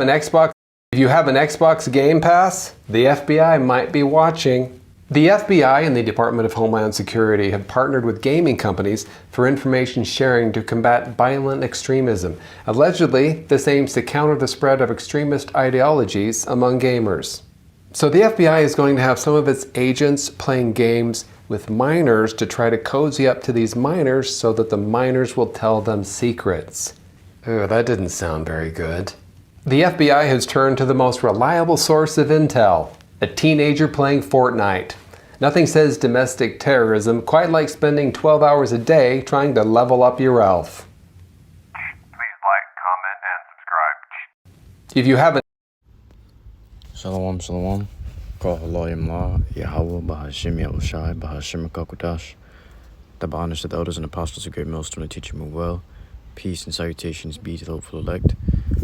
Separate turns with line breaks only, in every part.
an Xbox, if you have an Xbox Game Pass, the FBI might be watching. The FBI and the Department of Homeland Security have partnered with gaming companies for information sharing to combat violent extremism. Allegedly, this aims to counter the spread of extremist ideologies among gamers. So the FBI is going to have some of its agents playing games with minors to try to cozy up to these minors so that the minors will tell them secrets. Ugh, that didn't sound very good. The FBI has turned to the most reliable source of intel, a teenager playing Fortnite. Nothing says domestic terrorism quite like spending 12 hours a day trying to level up your elf.
Please like, comment, and subscribe.
If you haven't...
Shalom, shalom. HALALYAM, YAHAWAH, BAHASHAM, BAHASHAM, QADASH. The honors of the elders and apostles of great MILLSTONE to teach you move well. Peace and salutations be to the hopeful elect.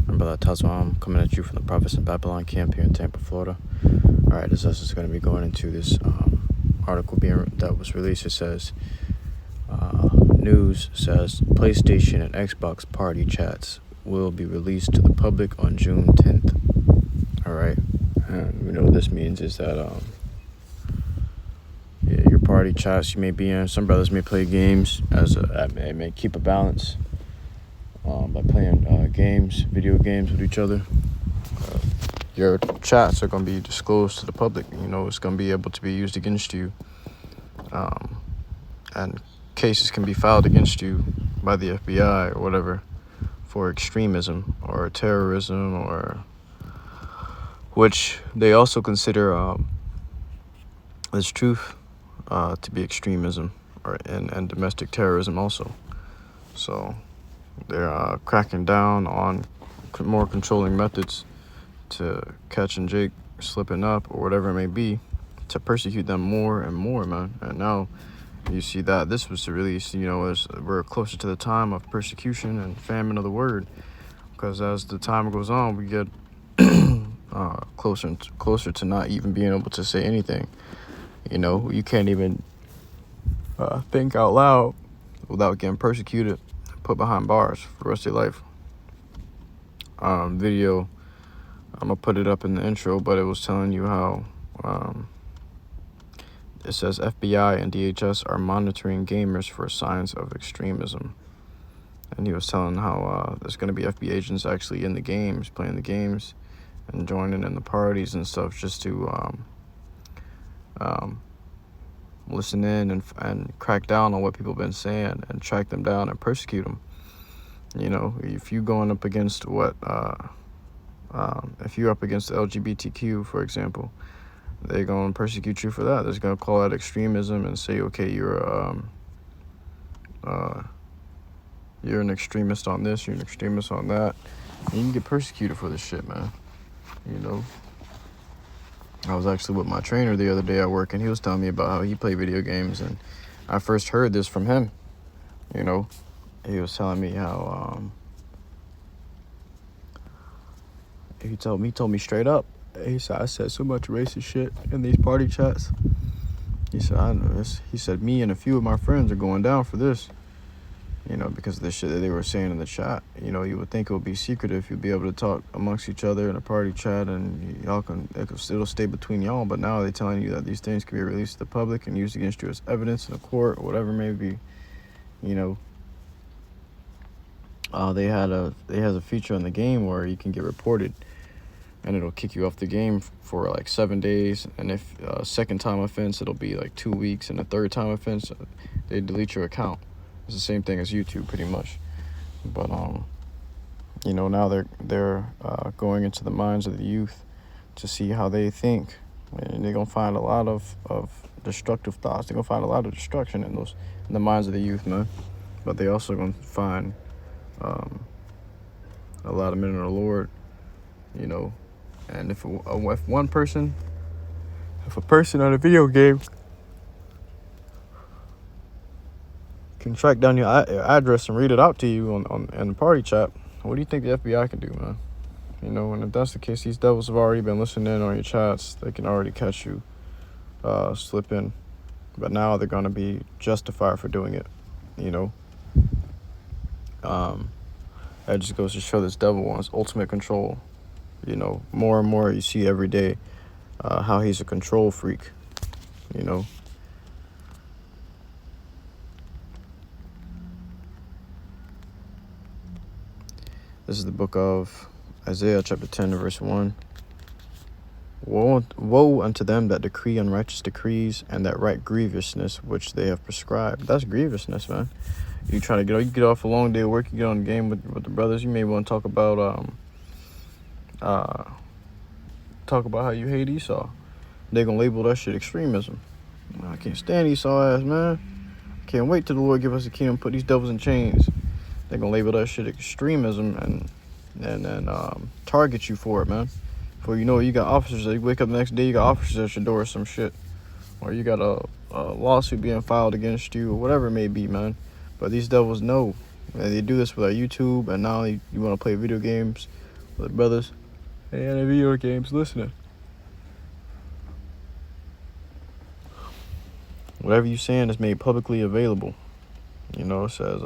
I'm Brother Tazwam coming at you from the Prophets in Babylon camp here in Tampa, Florida. Alright, this is going to be going into this article that was released. It says, news says PlayStation and Xbox party chats will be released to the public on June 10th. Alright, and we know what this means is that yeah, your party chats you may be in. Some brothers may play games may keep a balance by playing video games with each other. Your chats are going to be disclosed to the public. You know, it's going to be able to be used against you. And cases can be filed against you by the FBI or whatever for extremism or terrorism, or which they also consider as truth to be extremism and domestic terrorism also. So they're cracking down on more controlling methods to catch and Jake slipping up or whatever it may be, to persecute them more and more, man. And now you see that this was released, you know, as we're closer to the time of persecution and famine of the word, because as the time goes on, we get closer and closer to not even being able to say anything. You know, you can't even think out loud without getting persecuted, put behind bars for the rest of your life. Video, I'm gonna put it up in the intro, but it was telling you how it says FBI and DHS are monitoring gamers for signs of extremism. And he was telling how there's going to be FBI agents actually in the games, playing the games and joining in the parties and stuff, just to listen in and crack down on what people have been saying and track them down and persecute them. You know, if you're going up against if you're up against the LGBTQ, for example, they're going to persecute you for that. They're going to call that extremism and say, okay, you're an extremist on this, you're an extremist on that. And you can get persecuted for this shit, man. You know, I was actually with my trainer the other day at work, and he was telling me about how he played video games, and I first heard this from him. You know, he was telling me how he told me straight up. He said, I said so much racist shit in these party chats. He said, I know this. He said, me and a few of my friends are going down for this. You know, because of the shit that they were saying in the chat. You know, you would think it would be secretive. You'd be able to talk amongst each other in a party chat, and it'll stay between y'all. But now they're telling you that these things can be released to the public and used against you as evidence in a court or whatever it may be. You know, they has a feature in the game where you can get reported, and it'll kick you off the game for like 7 days. And if second time offense, it'll be like 2 weeks, and a third time offense, they delete your account. It's the same thing as YouTube, pretty much. But you know, now they're going into the minds of the youth to see how they think, and they're gonna find a lot of destructive thoughts. They're gonna find a lot of destruction in the minds of the youth, man. But they also gonna find a lot of men in the Lord, you know. And if a person on a video game can track down your address and read it out to you in the party chat, what do you think the FBI can do, man? You know, and if that's the case, these devils have already been listening in on your chats. They can already catch you slipping. But now they're going to be justified for doing it, you know. That just goes to show this devil wants ultimate control You know, more and more you see every day how he's a control freak, you know. This is the book of Isaiah chapter 10 verse 1. Woe unto them that decree unrighteous decrees and that write grievousness which they have prescribed. That's grievousness, man. You try to get off a long day of work, you get on the game with the brothers, you may want to talk about how you hate Esau. They're gonna label that shit extremism. I can't stand Esau ass, man. Can't wait till the Lord give us the kingdom, put these devils in chains. They're gonna label that shit extremism and target you for it, man. Before you know it, you got officers. You wake up the next day, you got officers at your door or some shit, or you got a lawsuit being filed against you, or whatever it may be, man. But these devils know, and they do this with our YouTube, and now you want to play video games with brothers. Hey, any video games listening? Whatever you're saying is made publicly available. You know, it says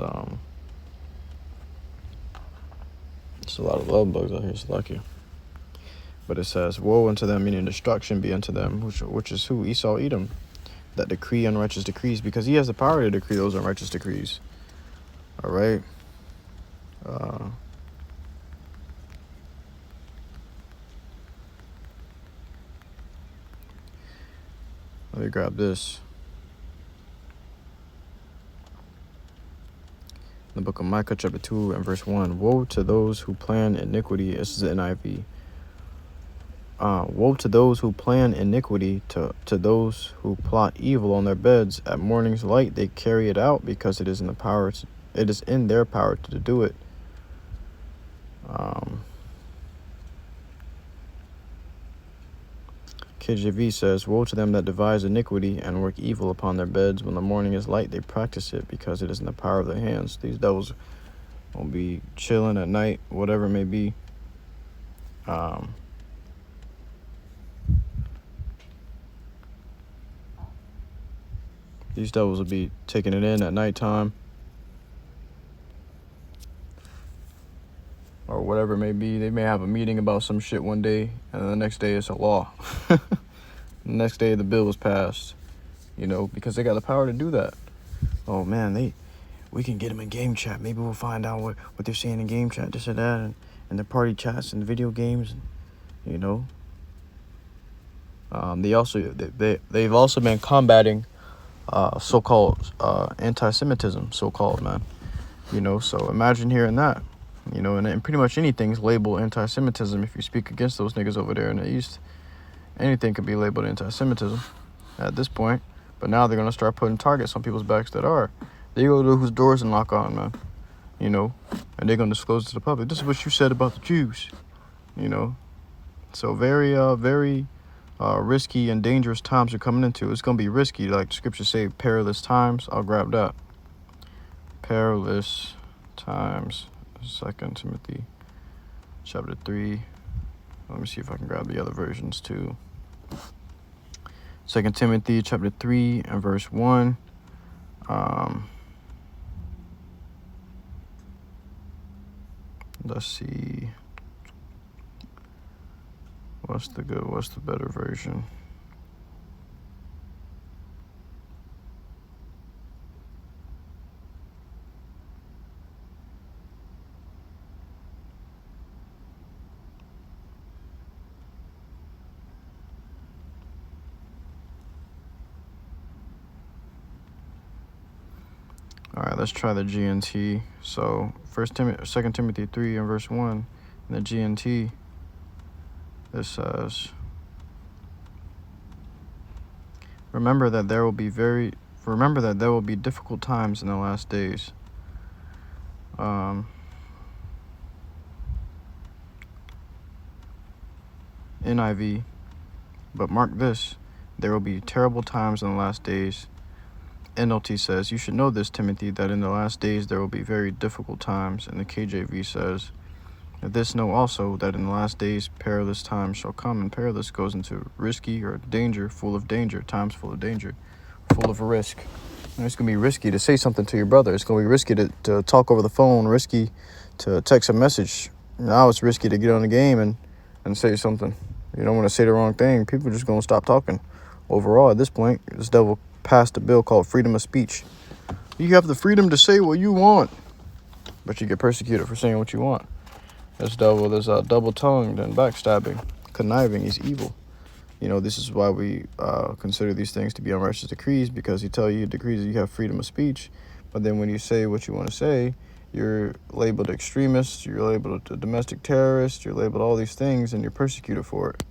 it's a lot of love bugs out here. It's lucky. But it says, woe unto them, meaning destruction be unto them, which is who? Esau, Edom, that decree unrighteous decrees, because he has the power to decree those unrighteous decrees. All right. Let me grab this. The book of Micah chapter 2 and verse 1. Woe to those who plan iniquity. This is the NIV. Woe to those who plan iniquity, to those who plot evil on their beds. At morning's light they carry it out, because it is in their power to do it. KJV says, woe to them that devise iniquity and work evil upon their beds. When the morning is light, they practice it, because it is in the power of their hands. These devils will be chilling at night, whatever it may be. These devils will be taking it in at nighttime, or whatever it may be. They may have a meeting about some shit one day, and the next day it's a law. The next day the bill was passed, you know, because they got the power to do that. Oh man, we can get them in game chat. Maybe we'll find out what they're saying in game chat, this or that, and the party chats and video games, you know. They've also been combating so-called anti-Semitism, so-called, man. You know, so imagine hearing that. You know, and pretty much anything's labeled anti-Semitism if you speak against those niggas over there in the East. Anything could be labeled anti-Semitism at this point. But now they're going to start putting targets on people's backs that are. They go to whose doors and knock on, man. You know, and they're going to disclose to the public, this is what you said about the Jews. You know, so very risky and dangerous times are coming into. It's going to be risky, like the scriptures say, perilous times. I'll grab that. Perilous times. 2 Timothy chapter 3. Let me see if I can grab the other versions too. 2 Timothy chapter 3 and verse 1. Let's see. What's the better version? All right, let's try the GNT. So, 2 Timothy 3 and verse 1, in the GNT, it says, remember that there will be difficult times in the last days. NIV, but mark this, there will be terrible times in the last days. NLT says, you should know this, Timothy, that in the last days there will be very difficult times. And the KJV says, this know also, that in the last days perilous times shall come. And perilous goes into risky or danger, full of danger, times full of danger, full of risk. And it's going to be risky to say something to your brother. It's going to be risky to talk over the phone, risky to text a message. Now it's risky to get on the game and and say something. You don't want to say the wrong thing. People are just going to stop talking. Overall, at this point, this devil passed a bill called freedom of speech. You have the freedom to say what you want, but you get persecuted for saying what you want. This devil is double-tongued and backstabbing, conniving. He's evil. You know, this is why we consider these things to be unrighteous decrees, because he tell you decrees that you have freedom of speech, but then when you say what you want to say, you're labeled extremist, you're labeled a domestic terrorist, you're labeled all these things, and you're persecuted for it,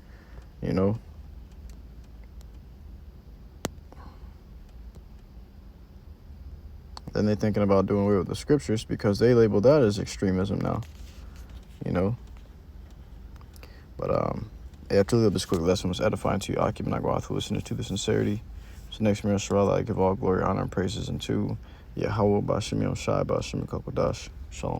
you know? Then they're thinking about doing away with the scriptures because they label that as extremism now, you know? But, yeah, I truly hope this quick lesson was edifying to you. I keep not going through listening to the sincerity. So next, I give all glory, honor, and praises unto YAHAWAH, BAHASHAM, QADASH, Shalom.